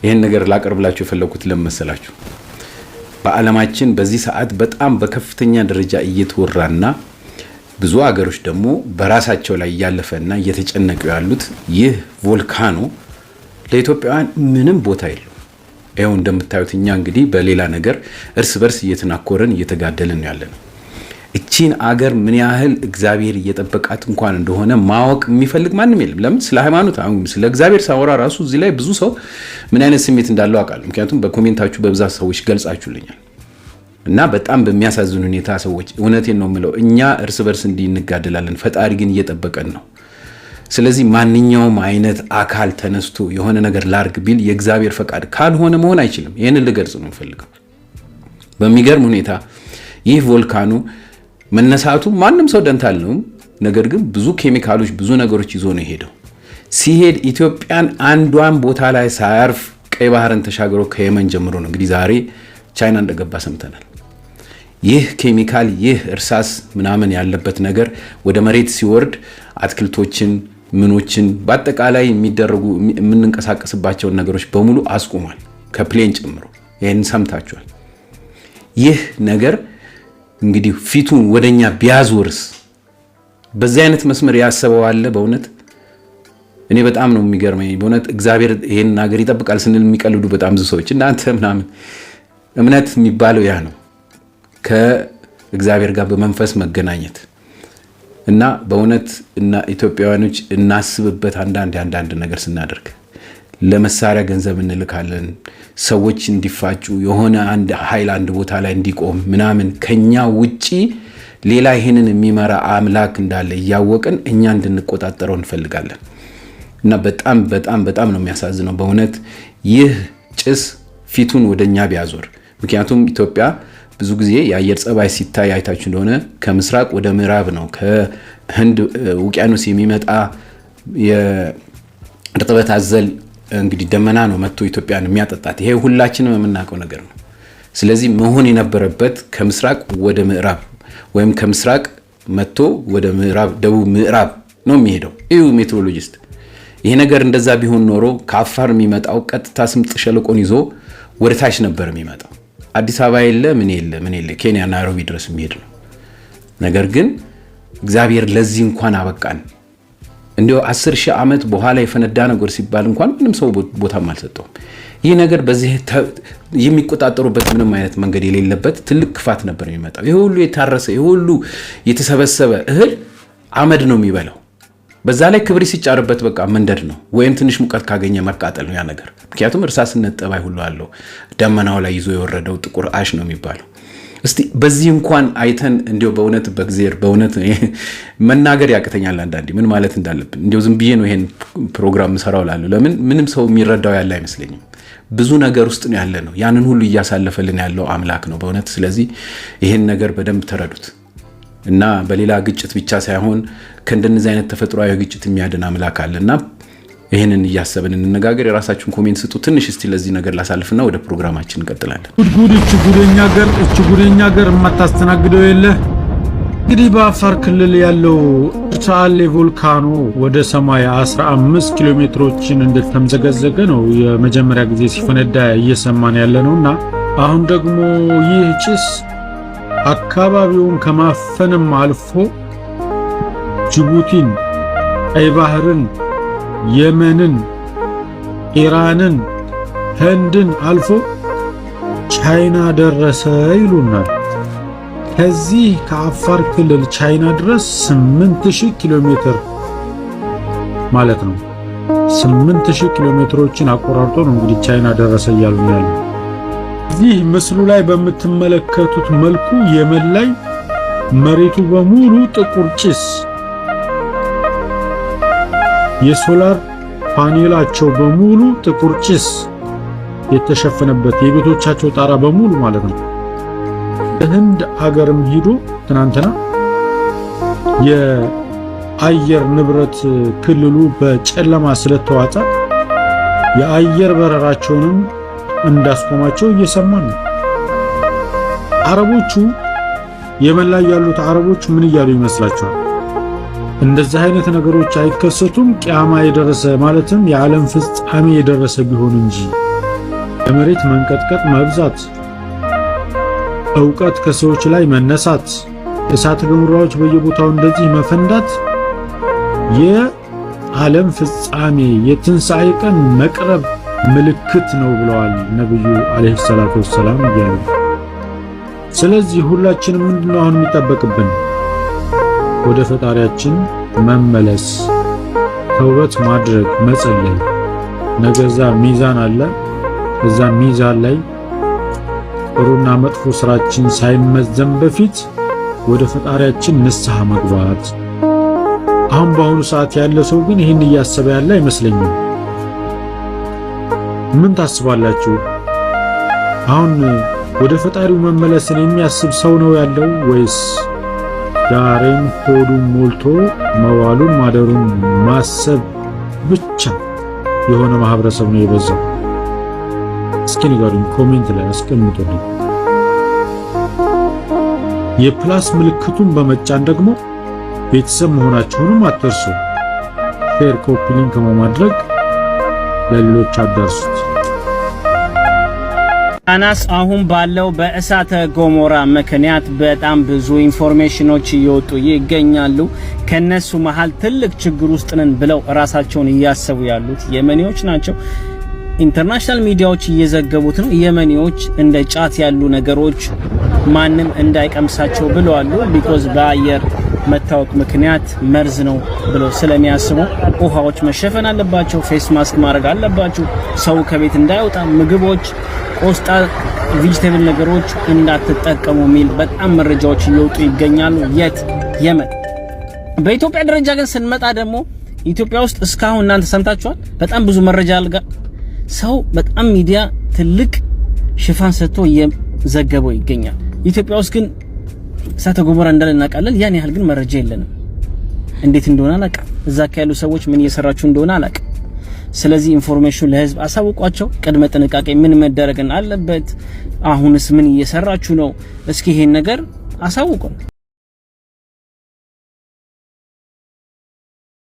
ይሄን ነገር ላቀርብላችሁ የፈለኩት ለምሳላችሁ በዓለማችን በዚህ ሰዓት በጣም በከፍተኛ ደረጃ እየተወራና ብዙ ሀገሮች ደግሞ በራሳቸው ላይ ያለፈና እየተጨነቁ ያሉት ይህ ቮልካኖ ለኢትዮጵያውያን ምንም ቦታ የለው። ይሄው እንደምታዩት እኛ እንግዲህ በሌላ ነገር እርስ በርስ እየተናኮረን እየተጋደልን ያለነው እቺን አገር ምን ያህል እግዚአብሔር እየጠበቃት እንኳን እንደሆነ ማወቅ የሚፈልግ ማንም የለም። ለምን ስለ ሃይማኖት አሁን ስለ እግዚአብሔር ሳወራ ራሱ እዚህ ላይ ብዙ ሰው ምን አይነት ስሜት እንዳለው አውቃለሁ። ምክንያቱም በኮሜንታችሁ በብዛት ሰዎች ገልጻችሁልኛል እና በጣም በሚያሳዝን ሁኔታ ሰዎች እውነቴን ነው የምለው እኛ እርስ በርስ እንዲንጋደላለን፣ ፈጣሪ ግን እየጠበቀን ነው። ስለዚህ ማንኛውም አይነት አካል ተነስቶ የሆነ ነገር ላርግ ቢል የእግዚአብሔር ፈቃድ ካልሆነ መሆን አይችልም። ይሄንን ልገልጽ ነው የምፈልገው። በሚገርም ሁኔታ ይህ ቮልካኖ መነሳቱ ማንም ሰው ደንታ አለው። ነገር ግን ብዙ ኬሚካሎች ብዙ ነገሮች ይዞ ነው ሄደው ሲሄድ ኢትዮጵያን አንዷን ቦታ ላይ ሳያርፍ ቀይ ባህርን ተሻግሮ ከየመን ጀምሮ ነው እንግዲህ ዛሬ ቻይና እንደገባ ሰምተናል። ይህ ኬሚካል ይህ እርሳስ ምናምን ያለበት ነገር ወደ መሬት ሲወርድ አትክልቶችን ምኖችን በአጠቃላይ የሚደረጉ የምንንቀሳቀስባቸውን ነገሮች በሙሉ አስቆሟል፣ ከፕሌን ጨምሮ። ይሄን ሰምታችኋል። ይህ ነገር እንግዲህ ፊቱን ወደኛ ቢያዞርስ በዚህ አይነት መስመር ያሰበው አለ? በእውነት እኔ በጣም ነው የሚገርመኝ። በእውነት እግዚአብሔር ይሄን ነገር ይጠብቃል ስንል የሚቀልዱ በጣም ብዙ ሰዎች እናንተ ምናምን እምነት የሚባለው ያ ነው፣ ከእግዚአብሔር ጋር በመንፈስ መገናኘት እና በእውነት እና ኢትዮጵያውያኖች እናስብበት። አንዳንድ ነገር ስናደርግ ለመሳሪያ ገንዘብ እንልካለን፣ ሰዎች እንዲፋጩ የሆነ አንድ ኃይል አንድ ቦታ ላይ እንዲቆም ምናምን ከኛ ውጪ ሌላ ይሄንን የሚመራ አምላክ እንዳለ እያወቅን እኛ እንድንቆጣጠረው እንፈልጋለን እና በጣም ነው የሚያሳዝነው በእውነት ይህ ጭስ ፊቱን ወደኛ ቢያዞር። ምክንያቱም ኢትዮጵያ ብዙ ጊዜ የአየር ጸባይ ሲታይ አይታችሁ እንደሆነ ከምስራቅ ወደ ምዕራብ ነው፣ ከህንድ ውቅያኖስ የሚመጣ የእርጥበት አዘል እንግዲህ ደመና ነው መጥቶ ኢትዮጵያን የሚያጠጣት። ይሄ ሁላችንም የምናውቀው ነገር ነው። ስለዚህ መሆን የነበረበት ከምስራቅ ወደ ምዕራብ ወይም ከምስራቅ መጥቶ ወደ ምዕራብ ደቡብ ምዕራብ ነው የሚሄደው። እዩ ሜትሮሎጂስት፣ ይሄ ነገር እንደዛ ቢሆን ኖሮ ከአፋር የሚመጣው ቀጥታ ስምጥ ሸለቆን ይዞ ወደ ታች ነበር የሚመጣው። አዲስ አበባ የለ ምን የለ ኬንያ ናይሮቢ ድረስ የሚሄድ ነው። ነገር ግን እግዚአብሔር ለዚህ እንኳን አበቃን። እንዲሁ 10,000 ዓመት በኋላ የፈነዳ ነገር ሲባል እንኳን ምንም ሰው ቦታም አልሰጠውም። ይህ ነገር በዚህ የሚቆጣጠሩበት ምንም አይነት መንገድ የሌለበት ትልቅ ክፋት ነበር የሚመጣው። ይሄ ሁሉ የታረሰ ይሄ ሁሉ የተሰበሰበ እህል አመድ ነው የሚበላው። በዛ ላይ ክብሪ ሲጫርበት በቃ መንደድ ነው፣ ወይም ትንሽ ሙቀት ካገኘ መቃጠል ነው ያ ነገር። ምክንያቱም እርሳስነት ጠባይ ሁሉ አለው። ደመናው ላይ ይዞ የወረደው ጥቁር አሽ ነው የሚባለው። እስቲ በዚህ እንኳን አይተን እንዲው በእውነት በእግዚአብሔር በእውነት መናገር ያቅተኛል አንዳንዴ ምን ማለት እንዳለብን። እንዲው ዝም ብዬ ነው ይሄን ፕሮግራም ሰራው ላለው ለምን ምንም ሰው የሚረዳው ያለ አይመስለኝም። ብዙ ነገር ውስጥ ነው ያለ ነው። ያንን ሁሉ እያሳለፈልን ያለው አምላክ ነው በእውነት። ስለዚህ ይሄን ነገር በደንብ ተረዱት እና በሌላ ግጭት ብቻ ሳይሆን ከእንደነዚህ አይነት ተፈጥሯዊ ግጭት የሚያድን አምላክ አለና ይሄንን እያሰብን እንነጋገር። የራሳችሁን ኮሜንት ስጡ። ትንሽ እስቲ ለዚህ ነገር ላሳልፍና ወደ ፕሮግራማችን እንቀጥላለን። እቺ ጉደኛ ሀገር የማታስተናግደው የለ። እንግዲህ በአፋር ክልል ያለው ጫሌ ቮልካኖ ወደ ሰማይ 15 ኪሎ ሜትሮችን እንደተምዘገዘገ ነው የመጀመሪያ ጊዜ ሲፈነዳ እየሰማን ያለነውና አሁን ደግሞ ይህ ጭስ አካባቢውን ከማፈንም አልፎ ጅቡቲን፣ ቀይ ባህርን፣ የመንን፣ ኢራንን፣ ህንድን አልፎ ቻይና ደረሰ ይሉናል። ከዚህ ከአፋር ክልል ቻይና ድረስ 8000 ኪሎ ሜትር ማለት ነው። 8000 ኪሎ ሜትሮችን አቆራርጦ ነው እንግዲህ ቻይና ደረሰ እያሉ ያለው። እዚህ ምስሉ ላይ በምትመለከቱት መልኩ የመን ላይ መሬቱ በሙሉ ጥቁር ጭስ፣ የሶላር ፓኔላቸው በሙሉ ጥቁር ጭስ የተሸፈነበት የቤቶቻቸው ጣራ በሙሉ ማለት ነው። ህንድ አገርም ሄዶ ትናንትና የአየር ንብረት ክልሉ በጨለማ ስለተዋጠ የአየር በረራቸውንም እንዳስቆማቸው እየሰማን ነው። አረቦቹ የመን ላይ ያሉት አረቦች ምን እያሉ ይመስላችኋል? እንደዚህ አይነት ነገሮች አይከሰቱም ቂያማ የደረሰ ማለትም የዓለም ፍጻሜ የደረሰ ቢሆን እንጂ የመሬት መንቀጥቀጥ መብዛት፣ ዕውቀት ከሰዎች ላይ መነሳት፣ እሳተ ገሞራዎች በየቦታው እንደዚህ መፈንዳት የዓለም ፍጻሜ የትንሣኤ ቀን መቅረብ ምልክት ነው ብለዋል ነብዩ አለይሂ ሰላቱ ወሰላም እያሉ። ስለዚህ ሁላችንም ምንድነው አሁን የሚጠበቅብን? ወደ ፈጣሪያችን መመለስ፣ ተውበት ማድረግ፣ መጸለይ። ነገዛ ሚዛን አለ። እዛ ሚዛን ላይ ጥሩና መጥፎ ስራችን ሳይመዘን በፊት ወደ ፈጣሪያችን ንስሐ መግባት። አሁን በአሁኑ ሰዓት ያለ ሰው ግን ይህን እያሰበ ያለ አይመስለኝም። ምን ታስባላችሁ? አሁን ወደ ፈጣሪው መመለስን የሚያስብ ሰው ነው ያለው ወይስ ዛሬም ሆዱን ሞልቶ መዋሉን ማደሩን ማሰብ ብቻ የሆነ ማህበረሰብ ነው የበዛው? እስኪ ንገሩኝ፣ ኮሜንት ላይ አስቀምጡልኝ። የፕላስ ምልክቱን በመጫን ደግሞ ቤተሰብ መሆናችሁንም አትርሱ። ሼር፣ ኮፒ ሊንክ በማድረግ ለሌሎች አዳርሱት። አናስ አሁን ባለው በእሳተ ገሞራ ምክንያት በጣም ብዙ ኢንፎርሜሽኖች እየወጡ ይገኛሉ። ከነሱ መሃል ትልቅ ችግር ውስጥ ነን ብለው ራሳቸውን እያሰቡ ያሉት የመኒዎች ናቸው። ኢንተርናሽናል ሚዲያዎች እየዘገቡት ነው። የመኒዎች እንደ ጫት ያሉ ነገሮች ማንም እንዳይቀምሳቸው ብለዋል። ቢኮዝ በአየር መታወቅ ምክንያት መርዝ ነው ብለው ስለሚያስቡ ውሃዎች መሸፈን አለባቸው፣ ፌስ ማስክ ማድረግ አለባቸው፣ ሰው ከቤት እንዳይወጣ፣ ምግቦች፣ ቆስጣ፣ ቬጂቴብል ነገሮች እንዳትጠቀሙ የሚል በጣም መረጃዎች እየወጡ ይገኛሉ። የት? የመን። በኢትዮጵያ ደረጃ ግን ስንመጣ ደግሞ ኢትዮጵያ ውስጥ እስካሁን እናንተ ሰምታችኋል፣ በጣም ብዙ መረጃ አልጋ ሰው በጣም ሚዲያ ትልቅ ሽፋን ሰጥቶ እየዘገበው ይገኛል። ኢትዮጵያ ውስጥ ግን እሳተ ገሞራ እንዳለ እናውቃለን። ያን ያህል ግን መረጃ የለንም። እንዴት እንደሆነ አላውቅም። እዛ ያሉ ሰዎች ምን እየሰራችሁ እንደሆነ አላውቅም። ስለዚህ ኢንፎርሜሽን ለህዝብ አሳውቋቸው። ቅድመ ጥንቃቄ ምን መደረግ አለበት? አሁንስ ምን እየሰራችሁ ነው? እስኪ ይሄን ነገር አሳውቁን።